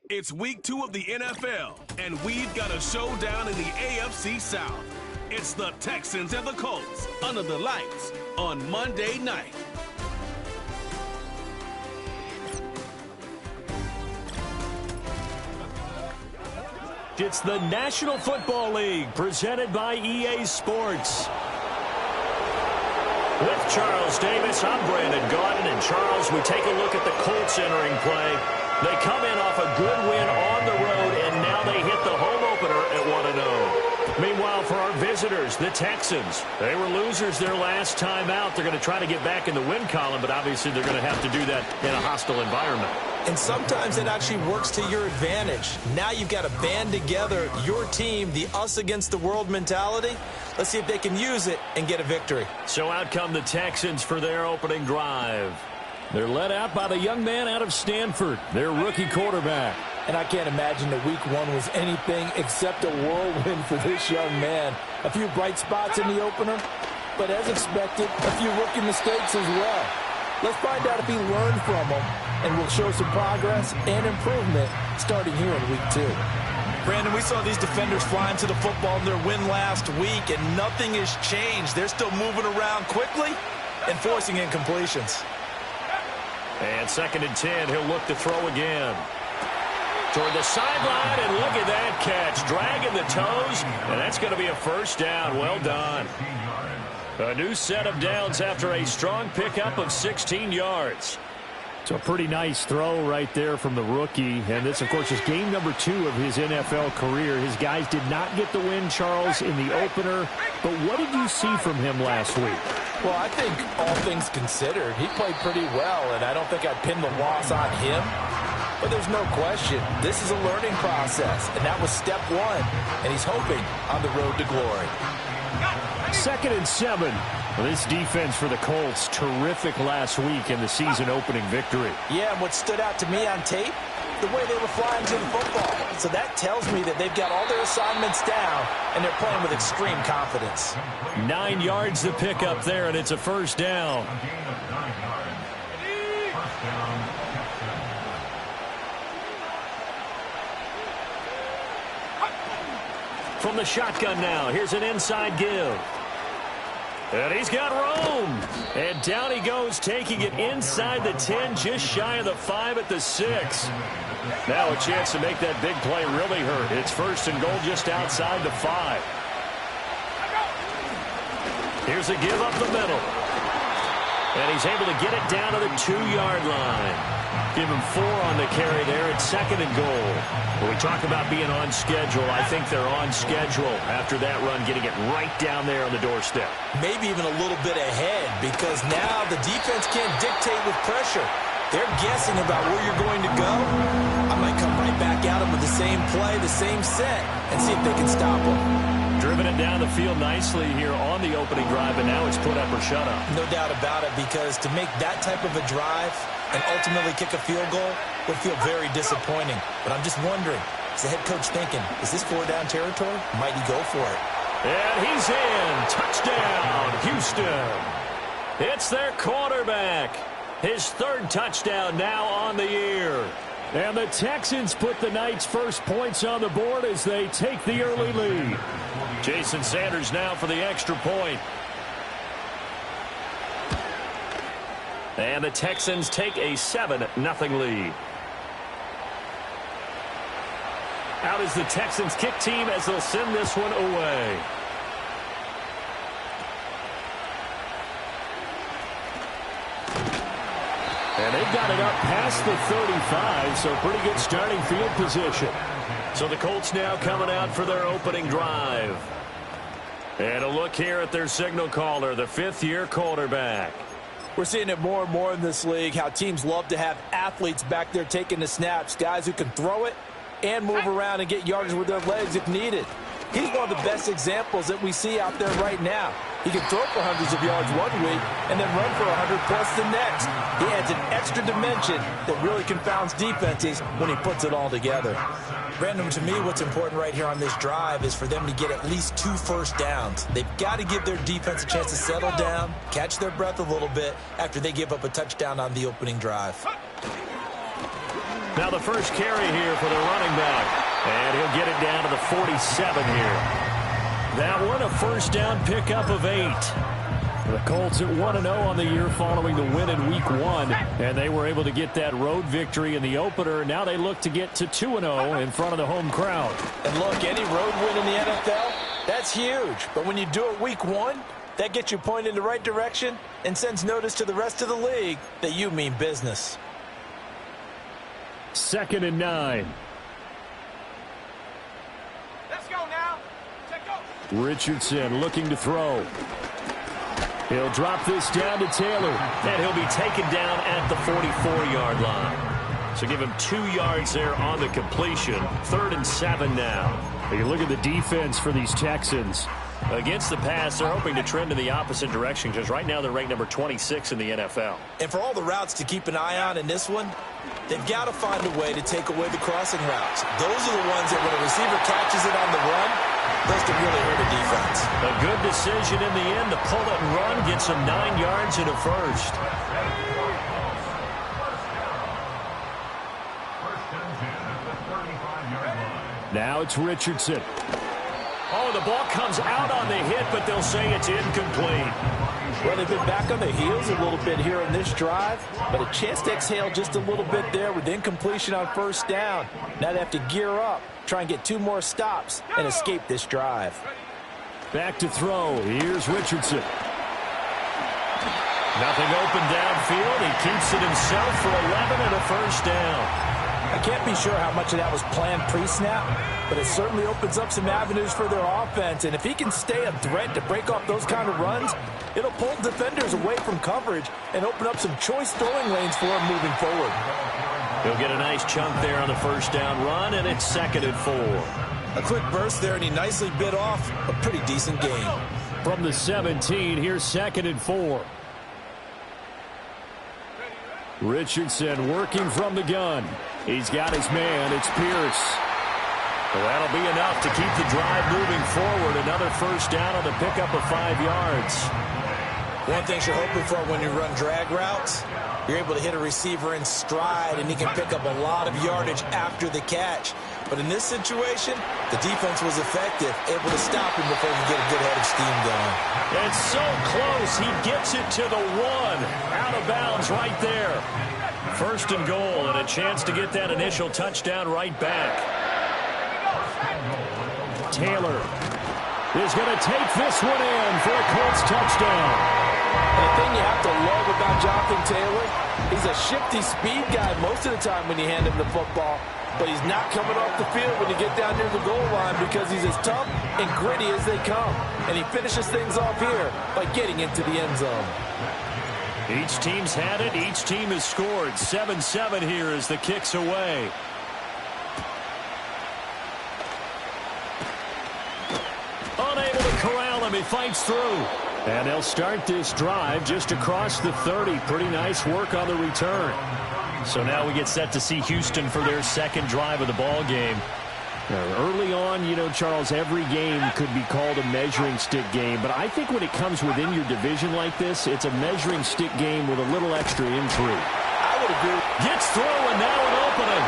It's week 2 of the NFL, and we've got a showdown in the AFC South. It's the Texans and the Colts under the lights on Monday night. It's the National Football League presented by EA Sports. With Charles Davis, I'm Brandon Gaudin. And Charles, we take a look at the Colts entering play. They come in off a good win on the road, and now they hit the home opener at 1-0. Meanwhile, for our visitors, the Texans, they were losers their last time out. They're going to try to get back in the win column, but obviously they're going to have to do that in a hostile environment. And sometimes it actually works to your advantage. Now you've got to band together your team, the us against the world mentality. Let's see if they can use it and get a victory. So out come the Texans for their opening drive. They're led out by the young man out of Stanford, their rookie quarterback. And I can't imagine that week 1 was anything except a whirlwind for this young man. A few bright spots in the opener, but as expected, a few rookie mistakes as well. Let's find out if he learned from them, and we'll show some progress and improvement starting here in week 2. Brandon, we saw these defenders flying to the football in their win last week, and nothing has changed. They're still moving around quickly and forcing incompletions. And 2nd and 10, he'll look to throw again. Toward the sideline, and look at that catch. Dragging the toes, and that's going to be a first down. Well done. A new set of downs after a strong pickup of 16 yards. So a pretty nice throw right there from the rookie. And this, of course, is game number 2 of his NFL career. His guys did not get the win, Charles, in the opener. But what did you see from him last week? Well, I think all things considered, he played pretty well, and I don't think I'd pin the loss on him. But there's no question, this is a learning process, and that was step 1, and he's hoping on the road to glory. 2nd and 7. This defense for the Colts, terrific last week in the season-opening victory. Yeah, and what stood out to me on tape, the way they were flying to the football. So that tells me that they've got all their assignments down, and they're playing with extreme confidence. 9 yards to pick up there, and it's a first down. From the shotgun now, here's an inside give. And he's got room. And down he goes, taking it inside the 10, just shy of the 5 at the 6. Now a chance to make that big play really hurt. It's 1st and goal just outside the 5. Here's a give up the middle. And he's able to get it down to the 2-yard line. Give him 4 on the carry there at 2nd and goal. When we talk about being on schedule, I think they're on schedule after that run, getting it right down there on the doorstep. Maybe even a little bit ahead, because now the defense can't dictate with pressure. They're guessing about where you're going to go. I might come right back at them with the same play, the same set, and see if they can stop them. Driven it down the field nicely here on the opening drive, and now it's put up or shut up. No doubt about it, because to make that type of a drive and ultimately kick a field goal would feel very disappointing. But I'm just wondering, is the head coach thinking, is this 4-down territory? Might he go for it? And he's in. Touchdown, Houston. It's their quarterback. His 3rd touchdown now on the year. And the Texans put the night's first points on the board as they take the early lead. Jason Sanders now for the extra point. And the Texans take a 7-0 lead. Out is the Texans kick team as they'll send this one away. And they've got it up past the 35, so pretty good starting field position. So the Colts now coming out for their opening drive. And a look here at their signal caller, the 5th-year quarterback. We're seeing it more and more in this league, how teams love to have athletes back there taking the snaps, guys who can throw it and move around and get yardage with their legs if needed. He's one of the best examples that we see out there right now. He can throw for hundreds of yards one week and then run for 100+ the next. He adds an extra dimension that really confounds defenses when he puts it all together. Brandon, to me, what's important right here on this drive is for them to get at least 2 first downs. They've got to give their defense a chance to settle down, catch their breath a little bit after they give up a touchdown on the opening drive. Now the first carry here for the running back. And he'll get it down to the 47 here. That one, a first down pickup of 8. The Colts at 1-0 on the year following the win in Week 1. And they were able to get that road victory in the opener. Now they look to get to 2-0 in front of the home crowd. And look, any road win in the NFL, that's huge. But when you do it Week 1, that gets you pointed in the right direction and sends notice to the rest of the league that you mean business. 2nd and 9. Let's go now. Take go. Richardson looking to throw. He'll drop this down to Taylor. And he'll be taken down at the 44-yard line. So give him 2 yards there on the completion. 3rd and 7 now. You look at the defense for these Texans. Against the pass, they're hoping to trend in the opposite direction because right now they're ranked number 26 in the NFL. And for all the routes to keep an eye on in this one, they've got to find a way to take away the crossing routes. Those are the ones that when a receiver catches it on the run, those can really hurt a defense. A good decision in the end to pull it and run, gets him 9 yards and a first. Now it's Richardson. Oh, the ball comes out on the hit, but they'll say it's incomplete. Well, they've been back on the heels a little bit here in this drive, but a chance to exhale just a little bit there with incompletion on first down. Now they have to gear up, try and get 2 more stops, and escape this drive. Back to throw. Here's Richardson. Nothing open downfield. He keeps it himself for 11 and a first down. I can't be sure how much of that was planned pre-snap, but it certainly opens up some avenues for their offense. And if he can stay a threat to break off those kind of runs, it'll pull defenders away from coverage and open up some choice throwing lanes for him moving forward. He'll get a nice chunk there on the first down run, and it's 2nd and 4. A quick burst there, and he nicely bit off a pretty decent gain. From the 17, here's 2nd and 4. Richardson working from the gun. He's got his man. It's Pierce. Well, that'll be enough to keep the drive moving forward. Another first down on the pickup of 5 yards. One thing you're hoping for when you run drag routes, you're able to hit a receiver in stride, and he can pick up a lot of yardage after the catch. But in this situation, the defense was effective, able to stop him before he could get a good head of steam going. It's so close. He gets it to the 1. Out of bounds right there. 1st and goal, and a chance to get that initial touchdown right back. Taylor is going to take this one in for a Colts touchdown. And the thing you have to love about Jonathan Taylor, he's a shifty speed guy most of the time when you hand him the football, but he's not coming off the field when you get down near the goal line because he's as tough and gritty as they come. And he finishes things off here by getting into the end zone. Each team's had it. Each team has scored. 7-7 here as the kick's away. Unable to corral him. He fights through. And they'll start this drive just across the 30. Pretty nice work on the return. So now we get set to see Houston for their 2nd drive of the ball game. Early on, you know, Charles, every game could be called a measuring stick game. But I think when it comes within your division like this, it's a measuring stick game with a little extra intrigue. I would agree. Gets through, and now an opening.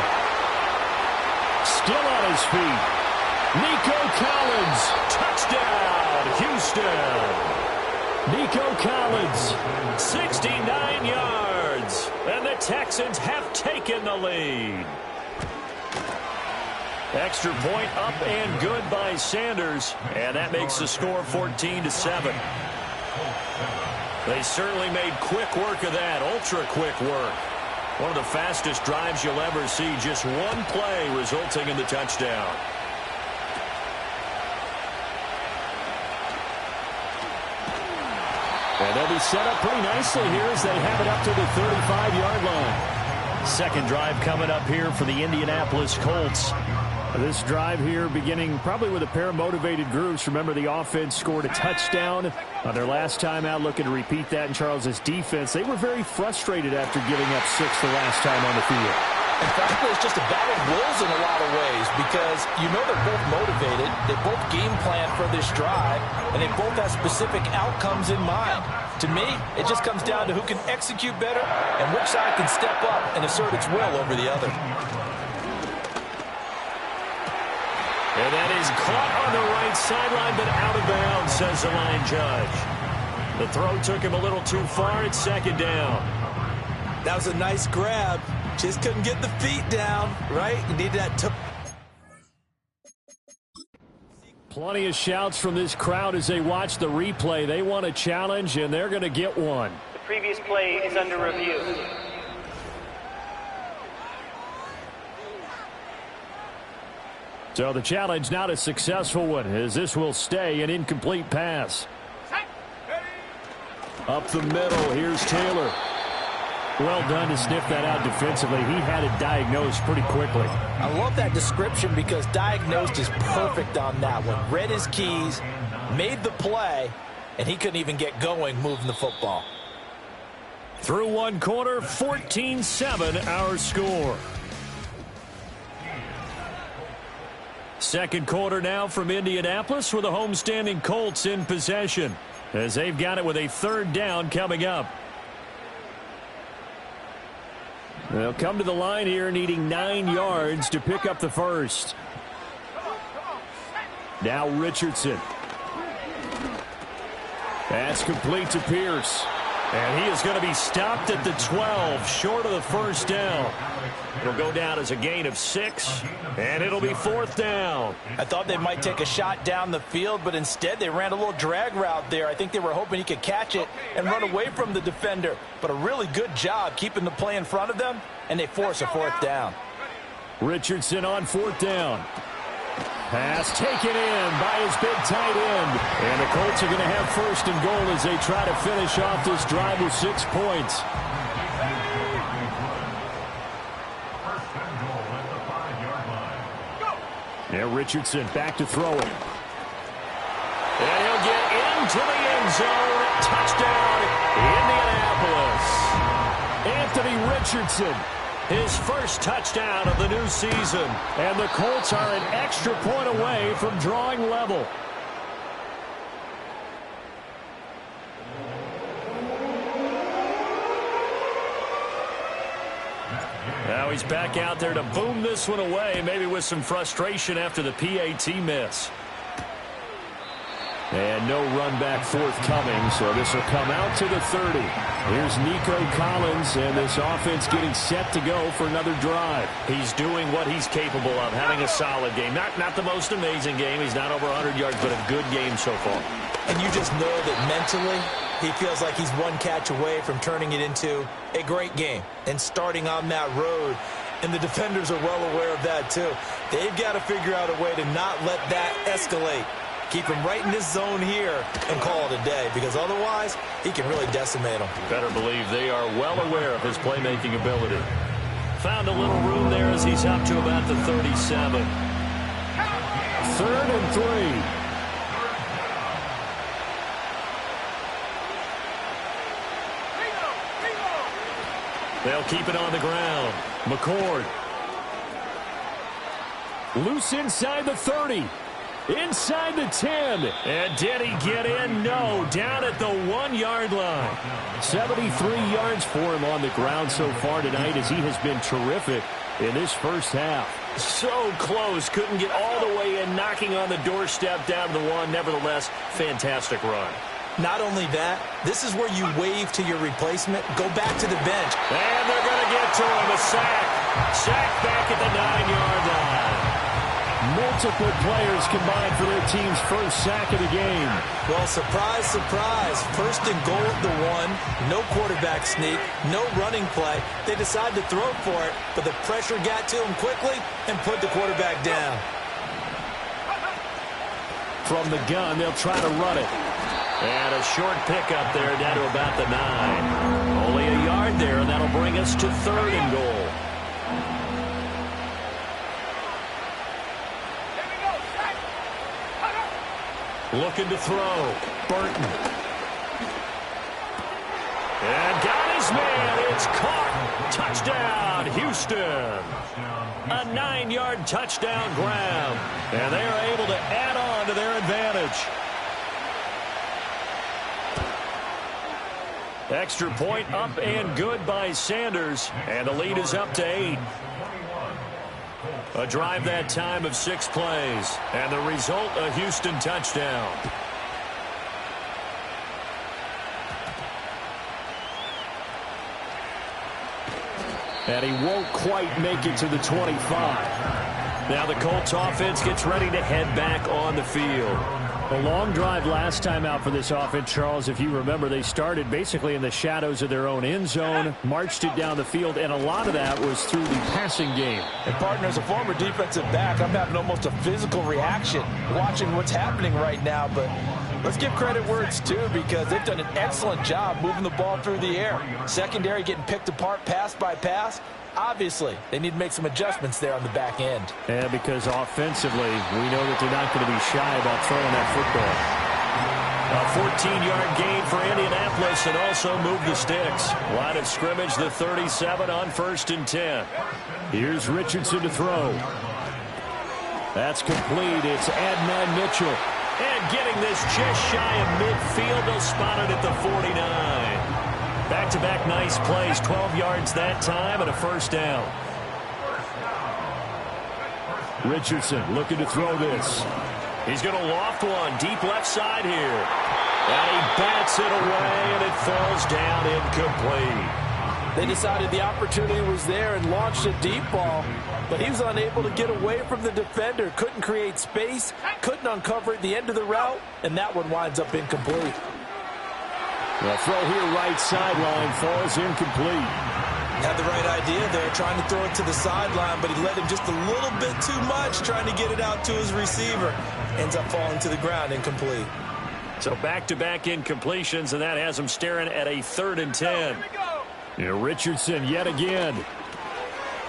Still on his feet. Nico Collins. Touchdown, Houston. Nico Collins, 69 yards. And the Texans have taken the lead. Extra point up and good by Sanders. And that makes the score 14-7. They certainly made quick work of that. Ultra quick work. One of the fastest drives you'll ever see. Just one play resulting in the touchdown. And they'll be set up pretty nicely here as they have it up to the 35-yard line. 2nd drive coming up here for the Indianapolis Colts. This drive here beginning probably with a pair of motivated groups. Remember, the offense scored a touchdown on their last time out, looking to repeat that in Charles's defense. They were very frustrated after giving up 6 the last time on the field. And frankly, it's just a battle of wills in a lot of ways because you know they're both motivated, they both game plan for this drive, and they both have specific outcomes in mind. To me, it just comes down to who can execute better and which side can step up and assert its will over the other. And that is caught on the right sideline, but out of bounds, says the line judge. The throw took him a little too far. It's second down. That was a nice grab. Just couldn't get the feet down, right? You need that. Plenty of shouts from this crowd as they watch the replay. They want a challenge, and they're going to get one. The previous play is under review. So the challenge not a successful one, as this will stay an incomplete pass. Up the middle, here's Taylor. Well done to sniff that out defensively. He had it diagnosed pretty quickly. I love that description because diagnosed is perfect on that one. Read his keys, made the play, and he couldn't even get going moving the football. Through one quarter, 14-7 our score. Second quarter now from Indianapolis with the homestanding Colts in possession as they've got it with a third down coming up. They'll come to the line here needing 9 yards to pick up the first. Now Richardson. That's complete to Pierce. And he is going to be stopped at the 12, short of the first down. It'll go down as a gain of 6, and it'll be fourth down. I thought they might take a shot down the field, but instead they ran a little drag route there. I think they were hoping he could catch it and run away from the defender. But a really good job keeping the play in front of them, and they force a fourth down. Richardson on fourth down. Pass taken in by his big tight end. And the Colts are going to have first and goal as they try to finish off this drive with 6 points. Now Richardson back to throw it. And he'll get into the end zone. Touchdown, Indianapolis. Anthony Richardson. His first touchdown of the new season. And the Colts are an extra point away from drawing level. Now he's back out there to boom this one away, maybe with some frustration after the PAT miss. And no run back forthcoming, so this will come out to the 30. Here's Nico Collins, and this offense getting set to go for another drive. He's doing what he's capable of, having a solid game. Not the most amazing game. He's not over 100 yards, but a good game so far. And you just know that mentally he feels like he's one catch away from turning it into a great game and starting on that road. And the defenders are well aware of that, too. They've got to figure out a way to not let that escalate. Keep him right in this zone here and call it a day, because otherwise he can really decimate them. Better believe they are well aware of his playmaking ability. Found a little room there as he's up to about the 37. 3rd and 3. They'll keep it on the ground. McCord. Loose inside the 30. Inside the 10. And did he get in? No. Down at the 1-yard line. 73 yards for him on the ground so far tonight as he has been terrific in this first half. So close. Couldn't get all the way in, knocking on the doorstep down to the 1. Nevertheless, fantastic run. Not only that, this is where you wave to your replacement, go back to the bench. And they're going to get to him. A sack. Sack back at the 9-yard line. Multiple players combined for their team's first sack of the game. Well, surprise, surprise. First and goal at the 1. No quarterback sneak. No running play. They decide to throw for it, but the pressure got to him quickly and put the quarterback down. From the gun, they'll try to run it. And a short pickup there down to about the 9. Only a yard there, and that'll bring us to 3rd and goal. Looking to throw. Burton. And got his man. It's caught. Touchdown, Houston. A 9-yard touchdown grab. And they are able to add on to their advantage. Extra point up and good by Sanders. And the lead is up to 8. A drive that time of 6 plays. And the result, a Houston touchdown. And he won't quite make it to the 25. Now the Colts offense gets ready to head back on the field. A long drive last time out for this offense, Charles. If you remember, they started basically in the shadows of their own end zone, marched it down the field, and a lot of that was through the passing game. And, partner, as a former defensive back, I'm having almost a physical reaction watching what's happening right now. But let's give credit where it's due, because they've done an excellent job moving the ball through the air. Secondary getting picked apart pass by pass. Obviously, they need to make some adjustments there on the back end. Yeah, because offensively, we know that they're not going to be shy about throwing that football. A 14-yard gain for Indianapolis, and also move the sticks. Line of scrimmage, the 37 on 1st and 10. Here's Richardson to throw. That's complete. It's Adnan Mitchell. And getting this just shy of midfield, they'll spot it at the 49. Back-to-back nice plays, 12 yards that time, and a first down. Richardson looking to throw this. He's going to loft one, deep left side here. And he bats it away, and it falls down incomplete. They decided the opportunity was there and launched a deep ball, but he was unable to get away from the defender. Couldn't create space, couldn't uncover at the end of the route, and that one winds up incomplete. The throw here right sideline falls incomplete. Had the right idea there, trying to throw it to the sideline, but he let him just a little bit too much, trying to get it out to his receiver. Ends up falling to the ground, incomplete. So back-to-back incompletions, and that has him staring at a 3rd and 10. Yeah, Richardson yet again.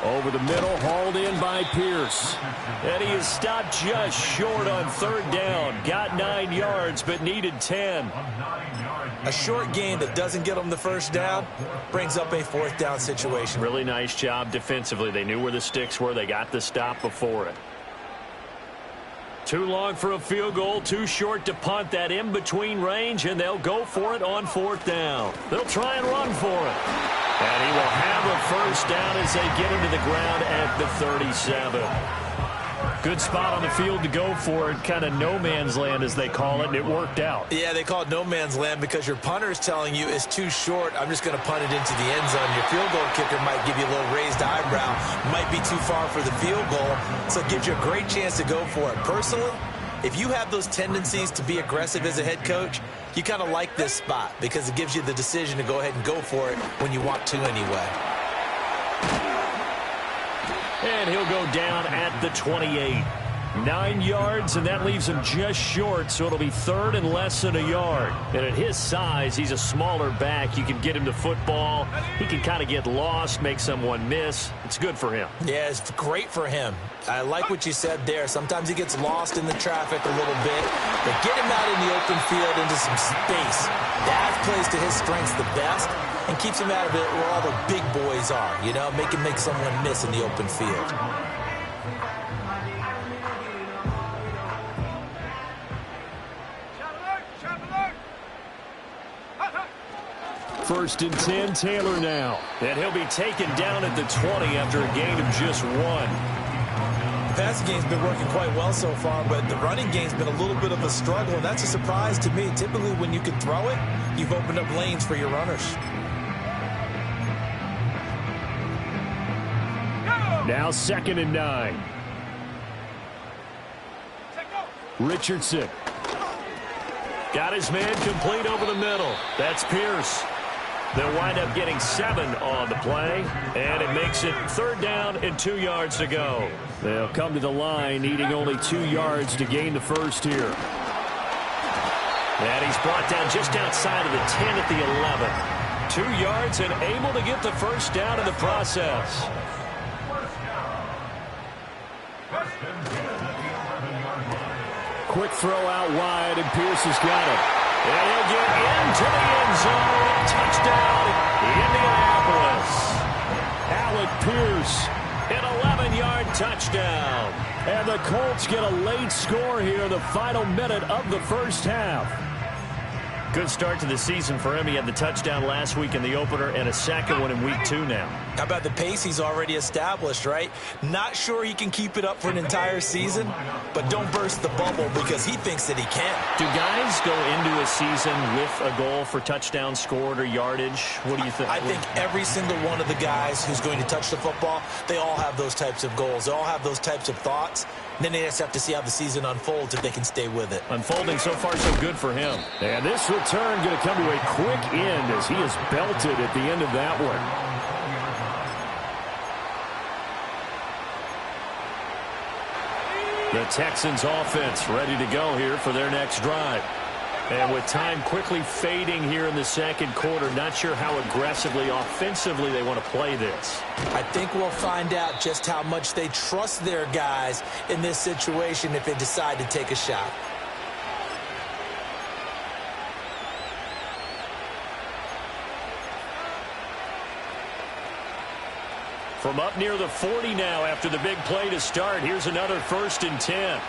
Over the middle, hauled in by Pierce. And he is stopped just short on 3rd down. Got 9 yards, but needed 10. A short gain that doesn't get them the first down brings up a 4th down situation. Really nice job defensively. They knew where the sticks were. They got the stop before it. Too long for a field goal, too short to punt. That in-between range, and they'll go for it on 4th down. They'll try and run for it. And he will have a first down as they get him to the ground at the 37. Good spot on the field to go for it, kind of no man's land as they call it, and it worked out. Yeah, they call it no man's land because your punter is telling you it's too short. I'm just going to punt it into the end zone. Your field goal kicker might give you a little raised eyebrow, might be too far for the field goal, so it gives you a great chance to go for it. Personally, if you have those tendencies to be aggressive as a head coach, you kind of like this spot because it gives you the decision to go ahead and go for it when you want to anyway. And he'll go down at the 28. 9 yards, and that leaves him just short, so it'll be 3rd and less than a yard. And at his size, he's a smaller back. You can get him to football. He can kind of get lost, make someone miss. It's good for him. Yeah, it's great for him. I like what you said there. Sometimes he gets lost in the traffic a little bit, but get him out in the open field into some space. That plays to his strengths the best and keeps him out of it where all the big boys are, you know, make him make someone miss in the open field. First and 10, Taylor now. And he'll be taken down at the 20 after a gain of just 1. The passing game's been working quite well so far, but the running game's been a little bit of a struggle, and that's a surprise to me. Typically, when you can throw it, you've opened up lanes for your runners. Now 2nd and 9. Richardson. Got his man complete over the middle. That's Pierce. They'll wind up getting 7 on the play, and it makes it 3rd down and 2 yards to go. They'll come to the line, needing only 2 yards to gain the first here. And he's brought down just outside of the 10 at the 11. 2 yards and able to get the first down in the process. Quick throw out wide, and Pierce has got it. And he'll get into the end zone. Touchdown, Indianapolis. Alec Pierce. An 11-yard touchdown. And the Colts get a late score here, the final minute of the first half. Good start to the season for him. He had the touchdown last week in the opener and a second one in week 2 now. How about the pace he's already established, right? Not sure he can keep it up for an entire season, but don't burst the bubble because he thinks that he can. Do guys go into a season with a goal for touchdowns scored or yardage? What do you think? I think every single one of the guys who's going to touch the football, they all have those types of goals. They all have those types of thoughts. And then they just have to see how the season unfolds if they can stay with it. Unfolding so far so good for him. And this return going to come to a quick end as he is belted at the end of that one. The Texans offense ready to go here for their next drive. And with time quickly fading here in the second quarter, not sure how aggressively, offensively they want to play this. I think we'll find out just how much they trust their guys in this situation if they decide to take a shot. From up near the 40 now after the big play to start. Here's another 1st and 10.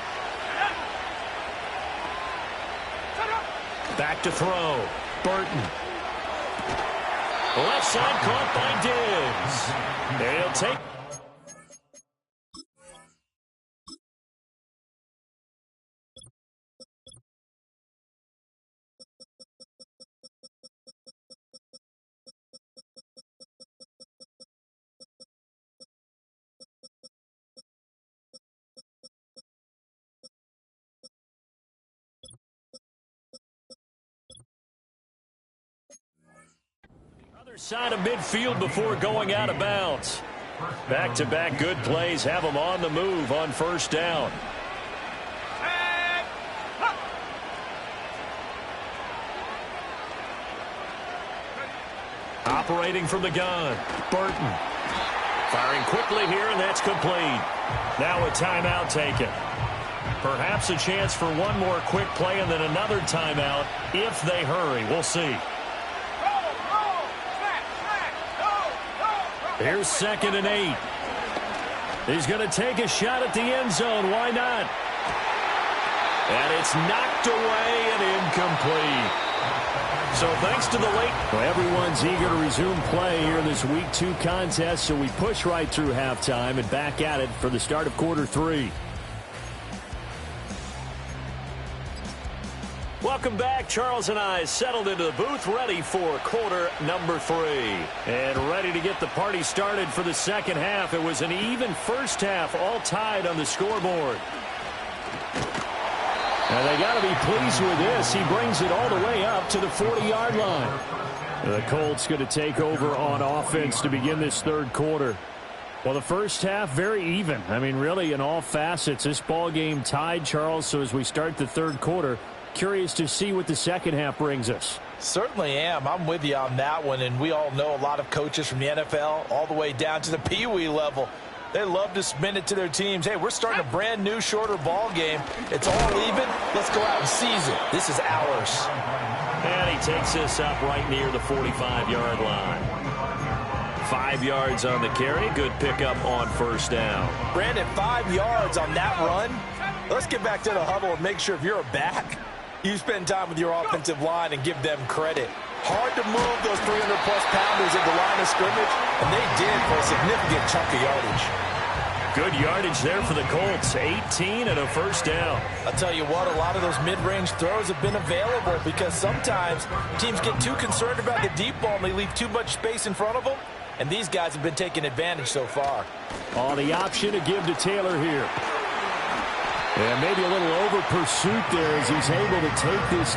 Back to throw. Burton. Left side caught by Diggs. And he'll take. Side of midfield before going out of bounds. Back-to-back good plays have them on the move on 1st down. Operating from the gun. Burton. Firing quickly here, and that's complete. Now a timeout taken. Perhaps a chance for one more quick play and then another timeout if they hurry. We'll see. Here's 2nd and 8. He's going to take a shot at the end zone. Why not? And it's knocked away and incomplete. So thanks to the late. Well, everyone's eager to resume play here in this Week 2 contest, so we push right through halftime and back at it for the start of quarter 3. Welcome back. Charles and I settled into the booth, ready for quarter number 3. And ready to get the party started for the second half. It was an even first half, all tied on the scoreboard. And they got to be pleased with this. He brings it all the way up to the 40-yard line. The Colts going to take over on offense to begin this third quarter. Well, the first half, very even. I mean, really, in all facets, this ball game tied, Charles. So as we start the third quarter, curious to see what the second half brings us. Certainly am. I'm with you on that one. And we all know a lot of coaches from the NFL all the way down to the Pee Wee level. They love to spin it to their teams. Hey, we're starting a brand new, shorter ball game. It's all even. Let's go out and seize it. This is ours. And he takes this up right near the 45-yard line. 5 yards on the carry. Good pickup on 1st down. Brandon, 5 yards on that run. Let's get back to the huddle and make sure if you're a back, you spend time with your offensive line and give them credit. Hard to move those 300-plus pounders at the line of scrimmage, and they did for a significant chunk of yardage. Good yardage there for the Colts. 18 and a 1st down. I'll tell you what, a lot of those mid-range throws have been available because sometimes teams get too concerned about the deep ball and they leave too much space in front of them, and these guys have been taking advantage so far. Oh, the option to give to Taylor here. And maybe a little over pursuit there as he's able to take this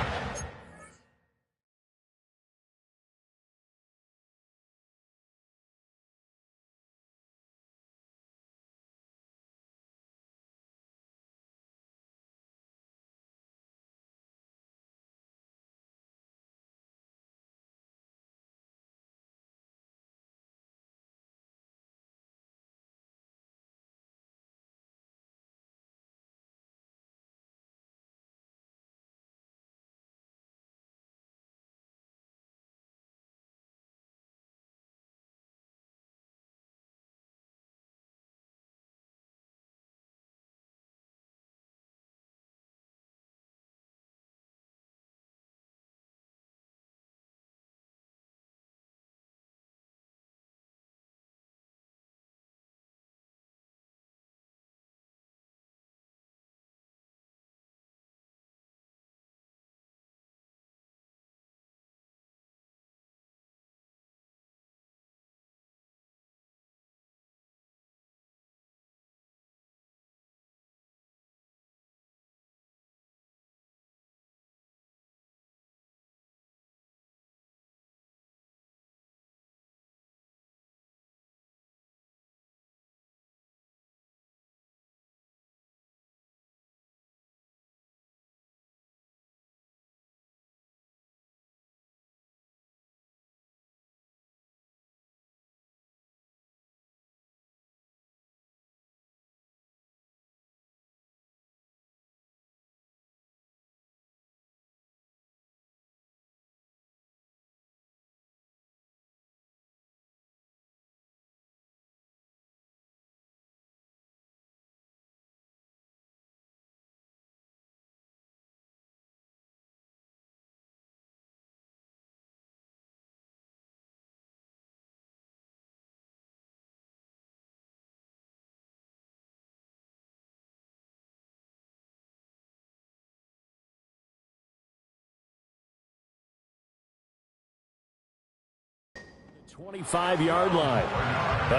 25-yard line.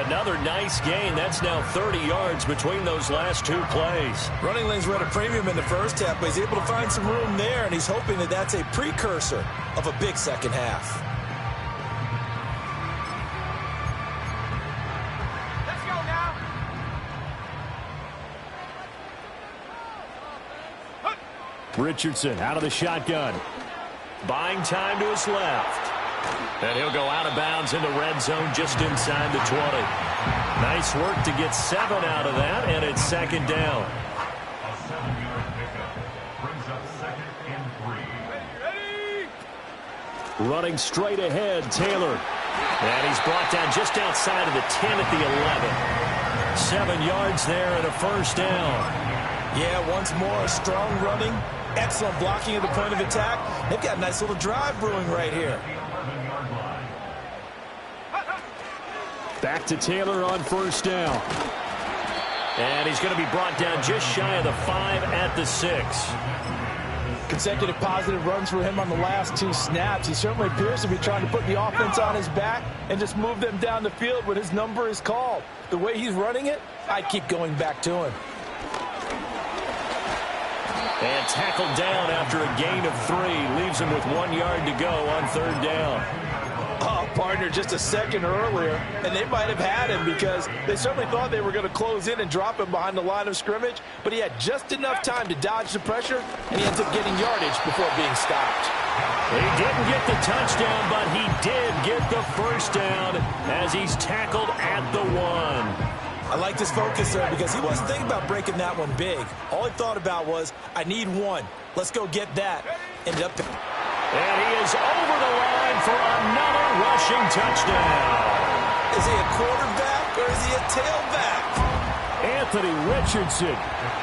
Another nice gain. That's now 30 yards between those last two plays. Running lanes were at a premium in the first half, but he's able to find some room there, and he's hoping that that's a precursor of a big second half. Let's go now. Richardson out of the shotgun. Buying time to his left. And he'll go out of bounds in the red zone just inside the 20. Nice work to get 7 out of that, and it's second down. A 7-yard pickup brings up 2nd and 3. Running straight ahead, Taylor. And he's brought down just outside of the 10 at the 11. 7 yards there and a first down. Yeah, once more, strong running, excellent blocking at the point of attack. They've got a nice little drive brewing right here. Back to Taylor on first down. And he's going to be brought down just shy of the 5 at the 6. Consecutive positive runs for him on the last 2 snaps. He certainly appears to be trying to put the offense on his back and just move them down the field when his number is called. The way he's running it, I'd keep going back to him. And tackled down after a gain of 3. Leaves him with 1 yard to go on third down. Oh, partner, just a second earlier, and they might have had him because they certainly thought they were going to close in and drop him behind the line of scrimmage, but he had just enough time to dodge the pressure, and he ends up getting yardage before being stopped. He didn't get the touchdown, but he did get the first down as he's tackled at the 1. I like this focus there because he wasn't thinking about breaking that one big. All he thought about was, I need 1. Let's go get that. Ended up. And he is over the line for another rushing touchdown. Is he a quarterback or is he a tailback? Anthony Richardson.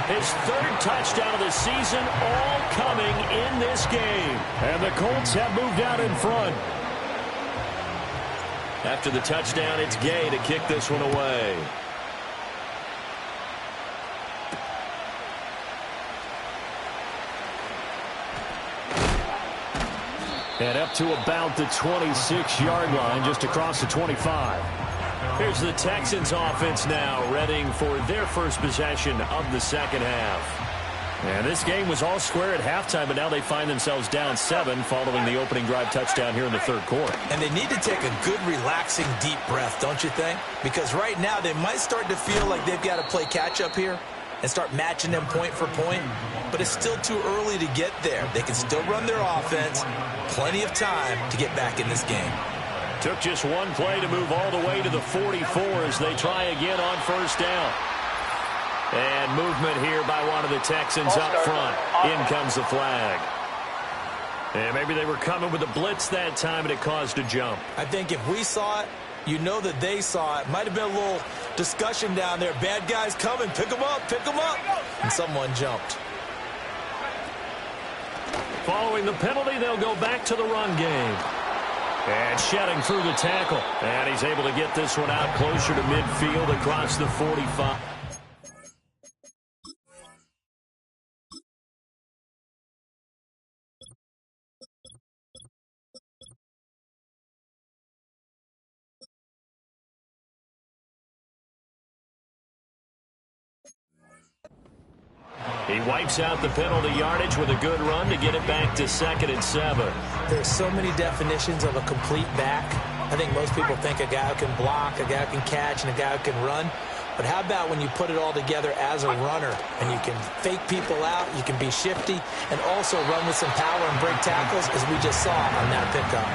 His 3rd touchdown of the season, all coming in this game. And the Colts have moved out in front. After the touchdown, it's Gay to kick this one away. And up to about the 26-yard line, just across the 25. Here's the Texans offense now, readying for their first possession of the second half. And this game was all square at halftime, but now they find themselves down 7 following the opening drive touchdown here in the third quarter. And they need to take a good, relaxing, deep breath, don't you think? Because right now they might start to feel like they've got to play catch-up here and start matching them point for point. But it's still too early to get there. They can still run their offense. Plenty of time to get back in this game. Took just one play to move all the way to the 44 as they try again on first down. And movement here by one of the Texans up front. In comes the flag. And maybe they were coming with a blitz that time and it caused a jump. I think if we saw it, you know that they saw it. Might have been a little discussion down there. Bad guys coming. Pick them up. Pick them up. And someone jumped. Following the penalty, they'll go back to the run game. And shedding through the tackle. And he's able to get this one out closer to midfield across the 45. He wipes out the penalty yardage with a good run to get it back to 2nd and 7. There's so many definitions of a complete back. I think most people think a guy who can block, a guy who can catch, and a guy who can run. But how about when you put it all together as a runner and you can fake people out, you can be shifty, and also run with some power and break tackles as we just saw on that pickup.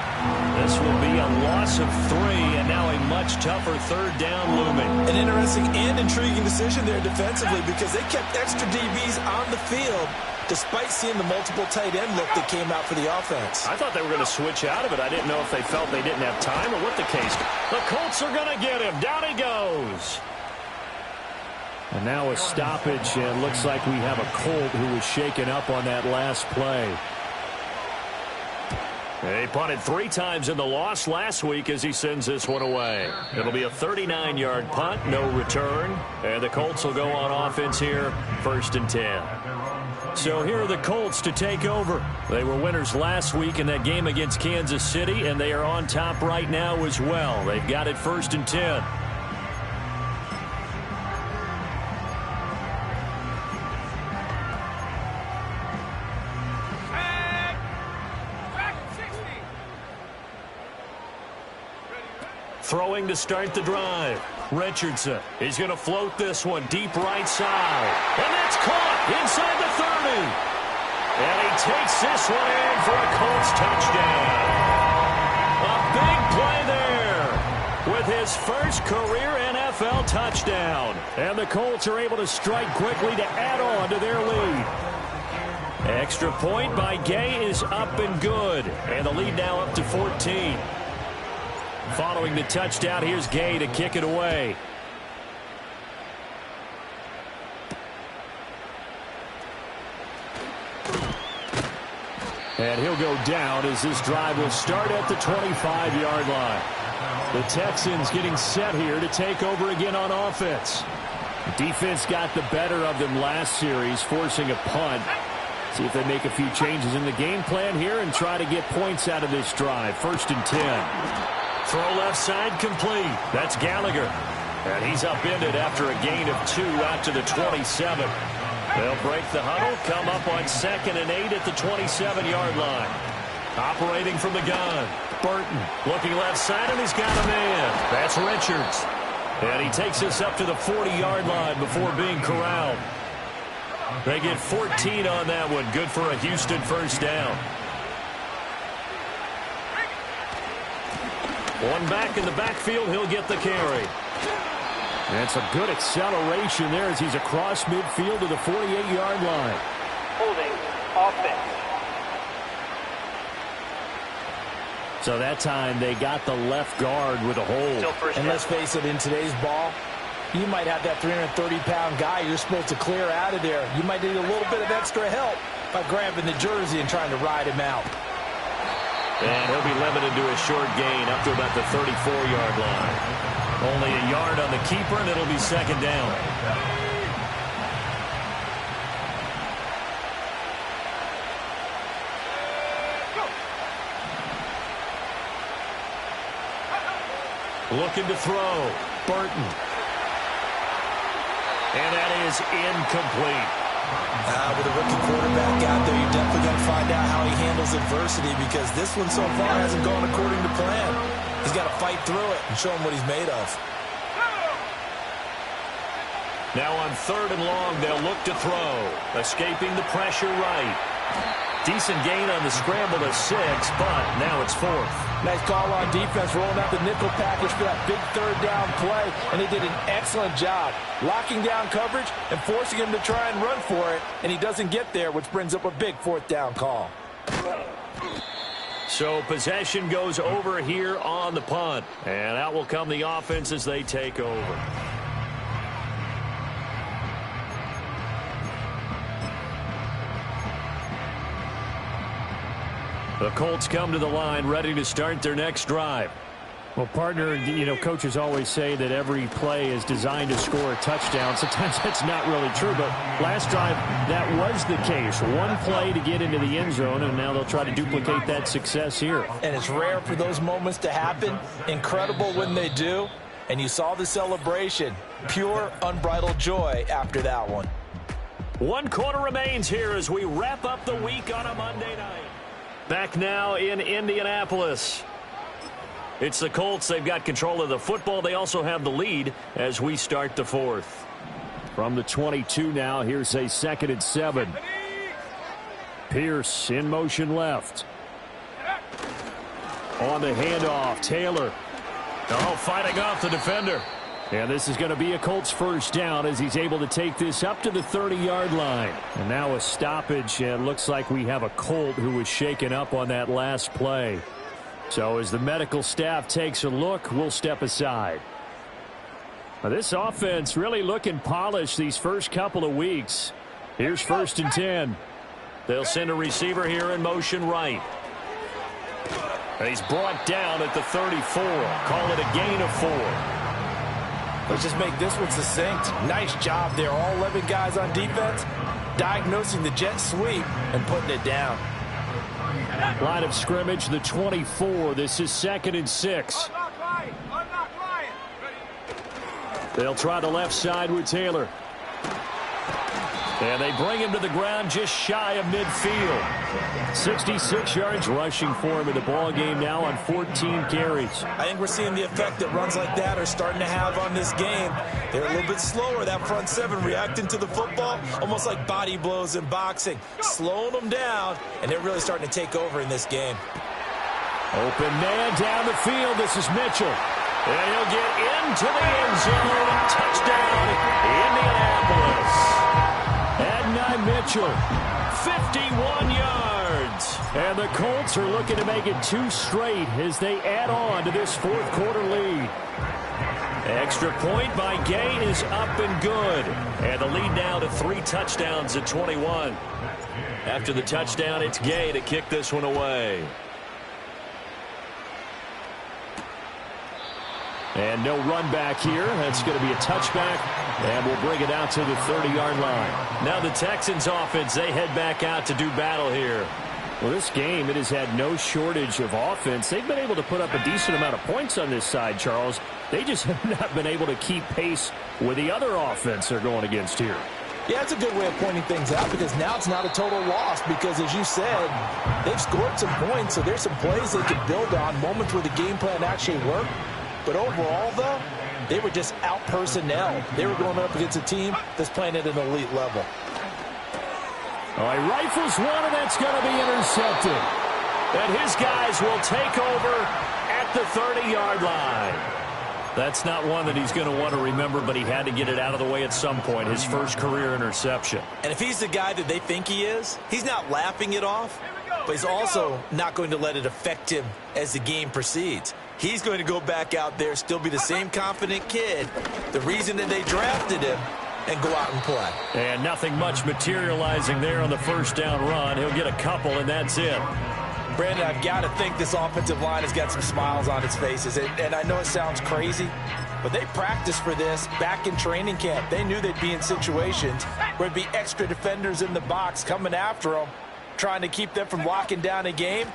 This will be a loss of 3 and now a much tougher third down looming. An interesting and intriguing decision there defensively because they kept extra DBs on the field despite seeing the multiple tight end look that came out for the offense. I thought they were going to switch out of it. I didn't know if they felt they didn't have time or what the case. The Colts are going to get him. Down he goes. And now a stoppage, and looks like we have a Colt who was shaken up on that last play. He punted 3 times in the loss last week as he sends this one away. It'll be a 39-yard punt, no return. And the Colts will go on offense here, 1st and 10. So here are the Colts to take over. They were winners last week in that game against Kansas City, and they are on top right now as well. They've got it 1st and 10. Throwing to start the drive. Richardson. He's going to float this one deep right side. And that's caught inside the 30. And he takes this one in for a Colts touchdown. A big play there with his first career NFL touchdown. And the Colts are able to strike quickly to add on to their lead. Extra point by Gay is up and good. And the lead now up to 14. Following the touchdown, here's Gay to kick it away. And he'll go down as this drive will start at the 25-yard line. The Texans getting set here to take over again on offense. Defense got the better of them last series, forcing a punt. See if they make a few changes in the game plan here and try to get points out of this drive. 1st and 10. Throw left side complete. That's Gallagher. And he's upended after a gain of 2 out to the 27. They'll break the huddle, come up on 2nd and 8 at the 27-yard line. Operating from the gun. Burton looking left side, and he's got a man. That's Richards. And he takes us up to the 40-yard line before being corralled. They get 14 on that one. Good for a Houston 1st down. One back in the backfield, he'll get the carry. And some good acceleration there as he's across midfield to the 48-yard line. Holding offense. So that time they got the left guard with a hold. And let's face it, in today's ball, you might have that 330-pound guy you're supposed to clear out of there. You might need a little bit of extra help by grabbing the jersey and trying to ride him out. And he'll be limited to a short gain up to about the 34-yard line. Only a yard on the keeper, and it'll be 2nd down. Looking to throw. Burton. And that is incomplete. With a rookie quarterback out there, you're definitely going to find out how he handles adversity, because this one so far hasn't gone according to plan. He's got to fight through it and show him what he's made of. Now on 3rd and long, they'll look to throw. Escaping the pressure right. Decent gain on the scramble to 6, but now it's 4th. Nice call on defense, rolling out the nickel package for that big 3rd down play, and they did an excellent job locking down coverage and forcing him to try and run for it, and he doesn't get there, which brings up a big 4th down call. So possession goes over here on the punt, and out will come the offense as they take over. The Colts come to the line ready to start their next drive. Well, partner, coaches always say that every play is designed to score a touchdown. Sometimes that's not really true, but last drive, that was the case. One play to get into the end zone, and now they'll try to duplicate that success here. And it's rare for those moments to happen. Incredible when they do. And you saw the celebration. Pure, unbridled joy after that one. 1 quarter remains here as we wrap up the week on a Monday night. Back now in Indianapolis. It's the Colts. They've got control of the football. They also have the lead as we start the 4th. From the 22 now, here's a 2nd and 7. Pierce in motion left. On the handoff, Taylor. Oh, fighting off the defender. And this is going to be a Colts 1st down as he's able to take this up to the 30-yard line. And now a stoppage, and looks like we have a Colt who was shaken up on that last play. So as the medical staff takes a look, we'll step aside. Now this offense really looking polished these first couple of weeks. Here's 1st and 10. They'll send a receiver here in motion right. He's brought down at the 34. Call it a gain of 4. Let's just make this one succinct. Nice job there. All 11 guys on defense diagnosing the jet sweep and putting it down. Line of scrimmage, the 24. This is 2nd and 6. They'll try the left side with Taylor. And they bring him to the ground just shy of midfield. 66 yards rushing for him in the ball game now on 14 carries. I think we're seeing the effect that runs like that are starting to have on this game. They're a little bit slower, that front seven, reacting to the football, almost like body blows in boxing, slowing them down, and they're really starting to take over in this game. Open man down the field. This is Mitchell. And he'll get into the end zone. Touchdown, Indianapolis. Adonai Mitchell, 51 yards. And the Colts are looking to make it 2 straight as they add on to this 4th quarter lead. Extra point by Gay is up and good. And the lead now to 3 touchdowns at 21. After the touchdown, it's Gay to kick this one away. And no run back here. That's going to be a touchback. And we'll bring it out to the 30-yard line. Now the Texans offense, they head back out to do battle here. Well, this game, it has had no shortage of offense. They've been able to put up a decent amount of points on this side, Charles. They just have not been able to keep pace with the other offense they're going against here. Yeah, that's a good way of pointing things out because now it's not a total loss because, as you said, they've scored some points, so there's some plays they can build on, moments where the game plan actually worked. But overall, though, they were just out-personnel. They were going up against a team that's playing at an elite level. All right, rifles one, and that's going to be intercepted. And his guys will take over at the 30-yard line. That's not one that he's going to want to remember, but he had to get it out of the way at some point, his first career interception. And if he's the guy that they think he is, he's not laughing it off, but he's also not going to let it affect him as the game proceeds. He's going to go back out there, still be the same confident kid, the reason that they drafted him, and go out and play. And nothing much materializing there on the first down run. He'll get a couple, and that's it. Brandon, I've got to think this offensive line has got some smiles on its faces. And I know it sounds crazy, but they practiced for this back in training camp. They knew they'd be in situations where there'd be extra defenders in the box coming after them, trying to keep them from locking down a game.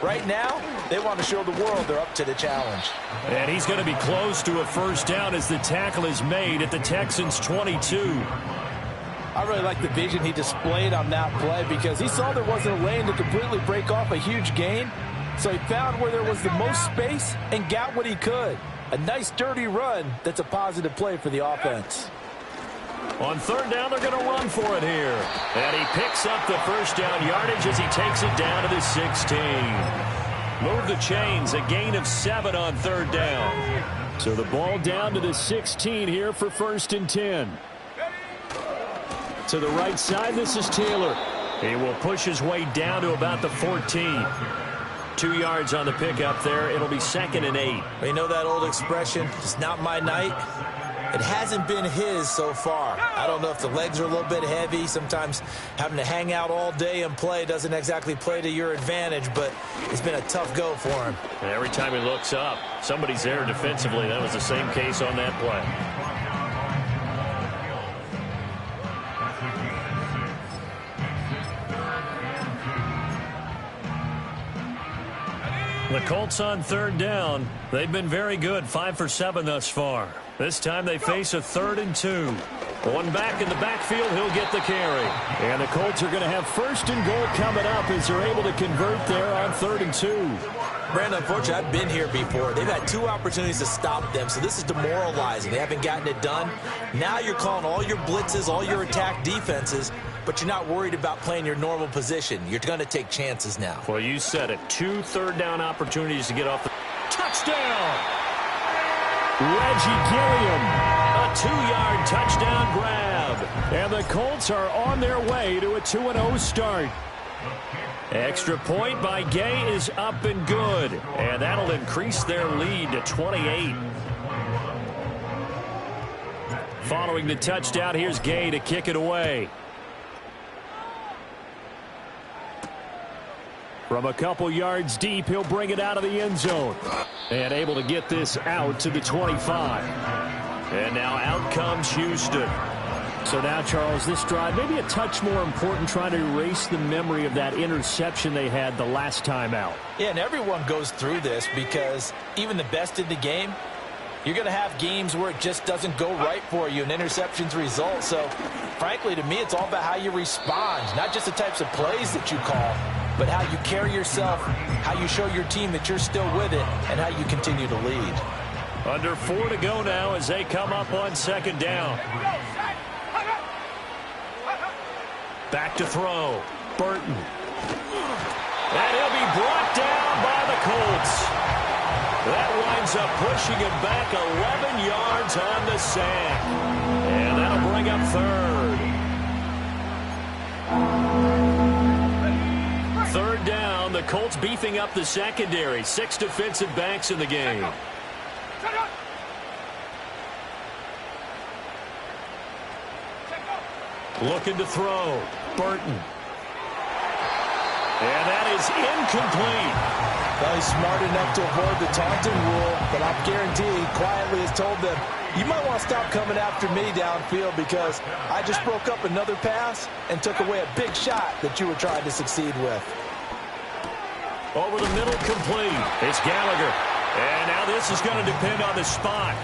Right now, they want to show the world they're up to the challenge. And he's going to be close to a first down as the tackle is made at the Texans' 22. I really like the vision he displayed on that play because he saw there wasn't a lane to completely break off a huge gain. So he found where there was the most space and got what he could. A nice, dirty run that's a positive play for the offense. On third down, they're going to run for it here. And he picks up the first down yardage as he takes it down to the 16. Move the chains, a gain of 7 on third down. So the ball down to the 16 here for 1st and 10. To the right side, this is Taylor. He will push his way down to about the 14. 2 yards on the pickup there. It'll be 2nd and 8. You know that old expression, it's not my night? It hasn't been his so far. I don't know if the legs are a little bit heavy. Sometimes having to hang out all day and play doesn't exactly play to your advantage, but it's been a tough go for him. And every time he looks up, somebody's there defensively. That was the same case on that play. The Colts on third down. They've been very good, 5 for 7 thus far. This time they face a 3rd and 2. One back in the backfield, he'll get the carry. And the Colts are going to have 1st and goal coming up as they're able to convert there on 3rd and 2. Brandon, unfortunately, I've been here before. They've had 2 opportunities to stop them, so this is demoralizing. They haven't gotten it done. Now you're calling all your blitzes, all your attack defenses, but you're not worried about playing your normal position. You're going to take chances now. Well, you said it. 2 third down opportunities to get off the touchdown. Reggie Gilliam. A 2-yard touchdown grab. And the Colts are on their way to a 2-0 start. Extra point by Gay is up and good. And that'll increase their lead to 28. Following the touchdown, here's Gay to kick it away. From a couple yards deep, he'll bring it out of the end zone. And able to get this out to the 25. And now out comes Houston. So now, Charles, this drive maybe a touch more important, trying to erase the memory of that interception they had the last time out. Yeah, and everyone goes through this because even the best in the game, you're going to have games where it just doesn't go right for you and interceptions result. So, frankly, to me, it's all about how you respond, not just the types of plays that you call, but how you carry yourself, how you show your team that you're still with it, and how you continue to lead. Under 4 to go now as they come up on second down. Back to throw. Burton. And he'll be brought down by the Colts. That winds up pushing him back 11 yards on the sack. And that'll bring up third. Third down. The Colts beefing up the secondary. 6 defensive backs in the game. Looking to throw. Burton. And that is incomplete. Well, he's smart enough to avoid the taunting rule, but I guarantee he quietly has told them, you might want to stop coming after me downfield because I just broke up another pass and took away a big shot that you were trying to succeed with. Over the middle, complete. It's Gallagher. And now this is going to depend on the spot.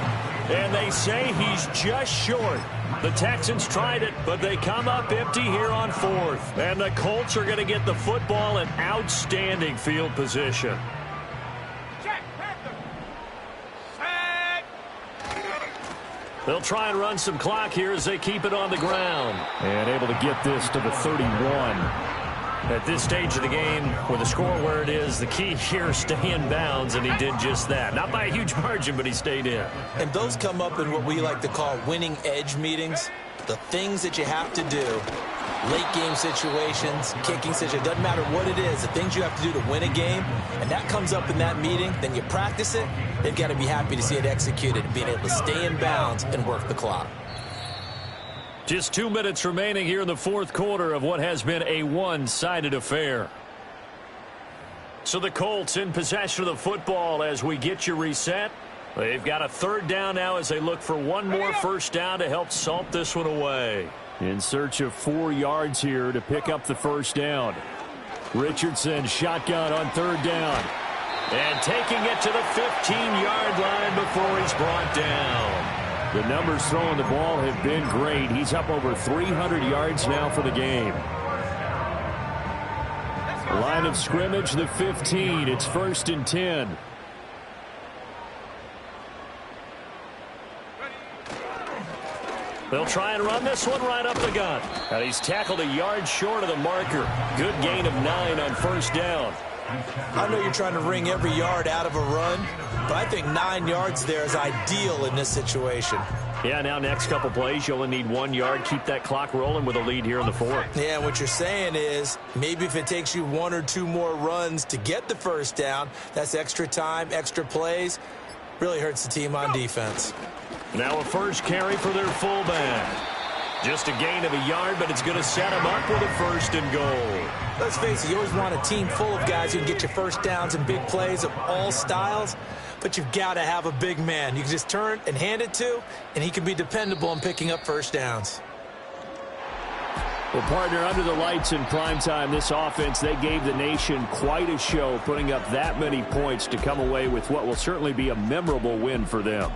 And they say he's just short. The Texans tried it, but they come up empty here on fourth. And the Colts are going to get the football in outstanding field position. They'll try and run some clock here as they keep it on the ground. And able to get this to the 31. At this stage of the game, with the score where it is, the key here is stay in bounds, and he did just that. Not by a huge margin, but he stayed in. And those come up in what we like to call winning edge meetings. The things that you have to do, late game situations, kicking situations, doesn't matter what it is, the things you have to do to win a game, and that comes up in that meeting, then you practice it, they've got to be happy to see it executed, being able to stay in bounds and work the clock. Just 2 minutes remaining here in the fourth quarter of what has been a one-sided affair. So the Colts in possession of the football as we get you reset. They've got a third down now as they look for one more first down to help salt this one away. In search of 4 yards here to pick up the first down. Richardson shotgun on third down. And taking it to the 15-yard line before he's brought down. The numbers throwing the ball have been great. He's up over 300 yards now for the game. Line of scrimmage, the 15. It's 1st and 10. They'll try and run this one right up the gut. And he's tackled a yard short of the marker. Good gain of 9 on first down. I know you're trying to wring every yard out of a run, but I think 9 yards there is ideal in this situation. Yeah, now next couple plays, you only need 1 yard. Keep that clock rolling with a lead here in the fourth. Yeah, what you're saying is maybe if it takes you 1 or 2 more runs to get the first down, that's extra time, extra plays. Really hurts the team on defense. Now a first carry for their fullback. Just a gain of a yard, but it's going to set him up with a 1st and goal. Let's face it, you always want a team full of guys who can get you first downs and big plays of all styles, but you've got to have a big man you can just turn and hand it to, and he can be dependable in picking up first downs. Well, partner, under the lights in primetime, this offense, they gave the nation quite a show, putting up that many points to come away with what will certainly be a memorable win for them.